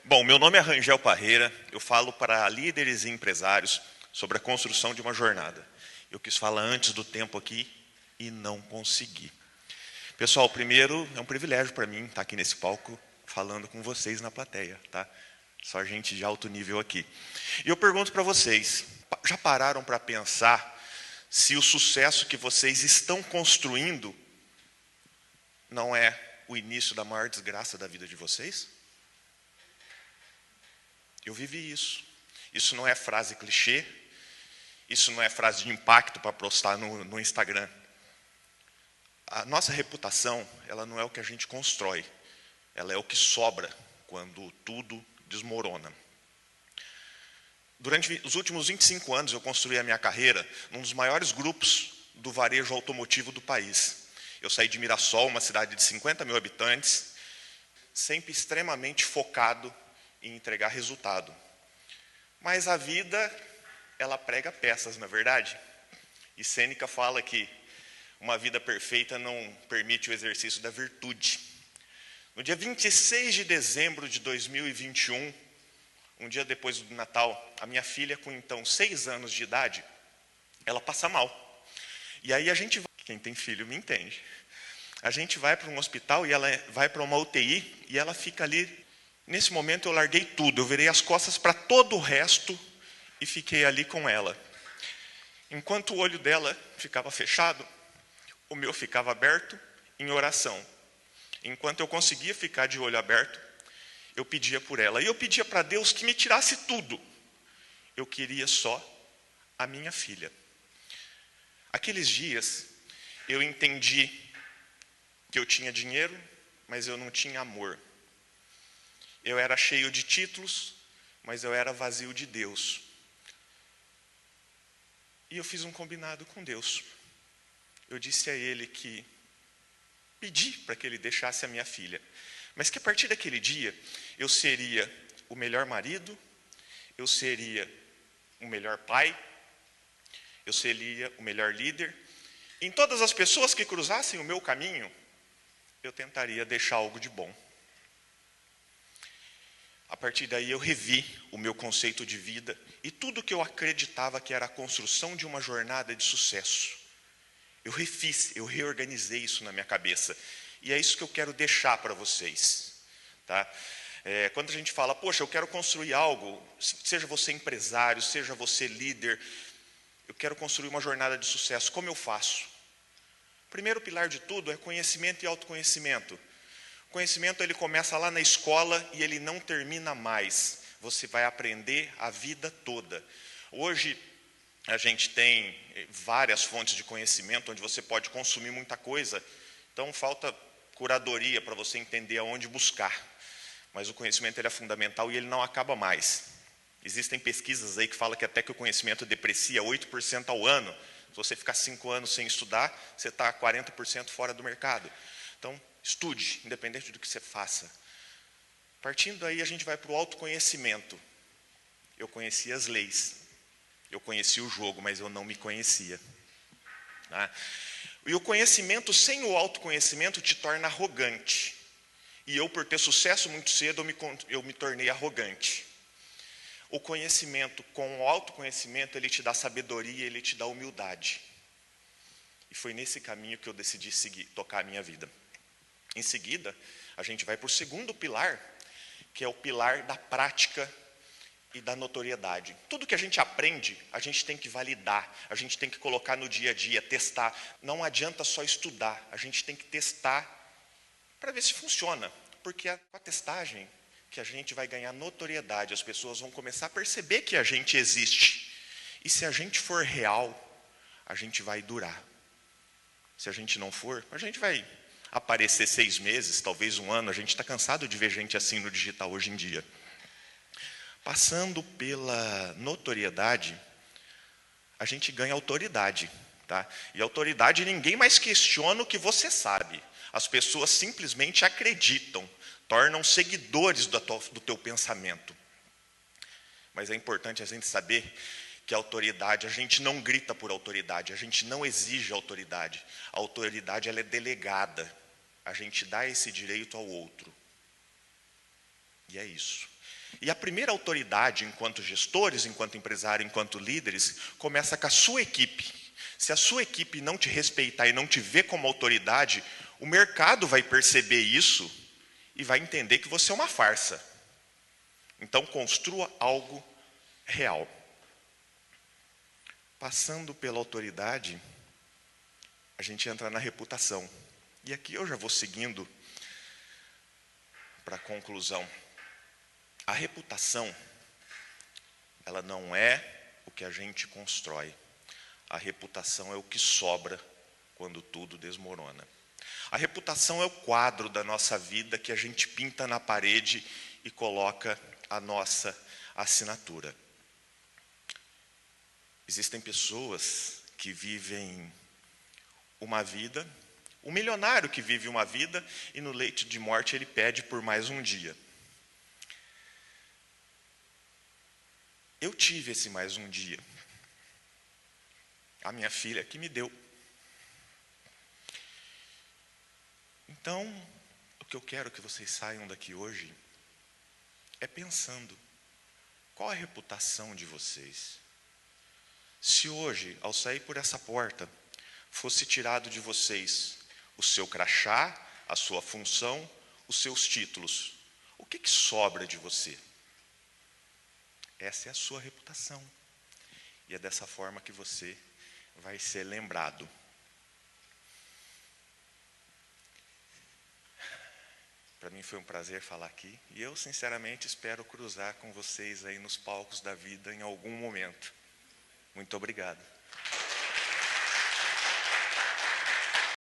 Bom, meu nome é Rangel Parreira, eu falo para líderes e empresários sobre a construção de uma jornada. Eu quis falar antes do tempo aqui e não consegui. Pessoal, primeiro, é um privilégio para mim estar aqui nesse palco falando com vocês na plateia, tá? Só gente de alto nível aqui. E eu pergunto para vocês, já pararam para pensar se o sucesso que vocês estão construindo não é o início da maior desgraça da vida de vocês? Eu vivi isso. Isso não é frase clichê, isso não é frase de impacto para postar no Instagram. A nossa reputação, ela não é o que a gente constrói, ela é o que sobra quando tudo desmorona. Durante os últimos 25 anos, eu construí a minha carreira num dos maiores grupos do varejo automotivo do país. Eu saí de Mirassol, uma cidade de 50 mil habitantes, sempre extremamente focado em entregar resultado. Mas a vida, ela prega peças, não é verdade? E Sêneca fala que uma vida perfeita não permite o exercício da virtude. No dia 26 de dezembro de 2021, um dia depois do Natal, a minha filha, com então 6 anos de idade, ela passa mal. E aí a gente vai, quem tem filho me entende, a gente vai para um hospital e ela vai para uma UTI e ela fica ali. Nesse momento eu larguei tudo, eu virei as costas para todo o resto e fiquei ali com ela. Enquanto o olho dela ficava fechado, o meu ficava aberto em oração. Enquanto eu conseguia ficar de olho aberto, eu pedia por ela. E eu pedia para Deus que me tirasse tudo. Eu queria só a minha filha. Aqueles dias, eu entendi que eu tinha dinheiro, mas eu não tinha amor. Eu era cheio de títulos, mas eu era vazio de Deus. E eu fiz um combinado com Deus. Eu disse a Ele que pedi para que Ele deixasse a minha filha, mas que a partir daquele dia eu seria o melhor marido, eu seria o melhor pai, eu seria o melhor líder. Em todas as pessoas que cruzassem o meu caminho, eu tentaria deixar algo de bom. A partir daí eu revi o meu conceito de vida e tudo que eu acreditava que era a construção de uma jornada de sucesso. Eu refiz, eu reorganizei isso na minha cabeça. E é isso que eu quero deixar para vocês. Tá? Quando a gente fala, poxa, eu quero construir algo, seja você empresário, seja você líder, eu quero construir uma jornada de sucesso, como eu faço? O primeiro pilar de tudo é conhecimento e autoconhecimento. O conhecimento ele começa lá na escola e ele não termina mais. Você vai aprender a vida toda. Hoje a gente tem várias fontes de conhecimento onde você pode consumir muita coisa. Então falta curadoria para você entender aonde buscar. Mas o conhecimento ele é fundamental e ele não acaba mais. Existem pesquisas aí que falam que até que o conhecimento deprecia 8% ao ano. Se você ficar 5 anos sem estudar, você está 40% fora do mercado. Então, estude, independente do que você faça. Partindo daí, a gente vai para o autoconhecimento. Eu conhecia as leis, eu conhecia o jogo, mas eu não me conhecia. Tá? E o conhecimento sem o autoconhecimento te torna arrogante. E eu, por ter sucesso muito cedo, eu me tornei arrogante. O conhecimento com o autoconhecimento, ele te dá sabedoria, ele te dá humildade. E foi nesse caminho que eu decidi seguir, tocar a minha vida. Em seguida, a gente vai para o segundo pilar, que é o pilar da prática e da notoriedade. Tudo que a gente aprende, a gente tem que validar, a gente tem que colocar no dia a dia, testar. Não adianta só estudar, a gente tem que testar para ver se funciona. Porque é com a testagem que a gente vai ganhar notoriedade, as pessoas vão começar a perceber que a gente existe. E se a gente for real, a gente vai durar. Se a gente não for, a gente vai aparecer 6 meses, talvez 1 ano. A gente está cansado de ver gente assim no digital hoje em dia. Passando pela notoriedade, a gente ganha autoridade. Tá? E autoridade, ninguém mais questiona o que você sabe. As pessoas simplesmente acreditam, tornam seguidores do teu pensamento. Mas é importante a gente saber que a autoridade, a gente não grita por autoridade, a gente não exige autoridade. A autoridade ela é delegada. A gente dá esse direito ao outro. E é isso. E a primeira autoridade, enquanto gestores, enquanto empresário, enquanto líderes, começa com a sua equipe. Se a sua equipe não te respeitar e não te ver como autoridade, o mercado vai perceber isso e vai entender que você é uma farsa. Então, construa algo real. Passando pela autoridade, a gente entra na reputação. E aqui eu já vou seguindo para a conclusão. A reputação, ela não é o que a gente constrói. A reputação é o que sobra quando tudo desmorona. A reputação é o quadro da nossa vida que a gente pinta na parede e coloca a nossa assinatura. Existem pessoas que vivem uma vida, um milionário que vive uma vida e no leito de morte ele pede por mais um dia. Eu tive esse mais um dia. A minha filha que me deu. Então, o que eu quero que vocês saiam daqui hoje é pensando, qual a reputação de vocês? Se hoje, ao sair por essa porta, fosse tirado de vocês o seu crachá, a sua função, os seus títulos, o que sobra de você? Essa é a sua reputação. E é dessa forma que você vai ser lembrado. Para mim foi um prazer falar aqui. E eu, sinceramente, espero cruzar com vocês aí nos palcos da vida em algum momento. Muito obrigado.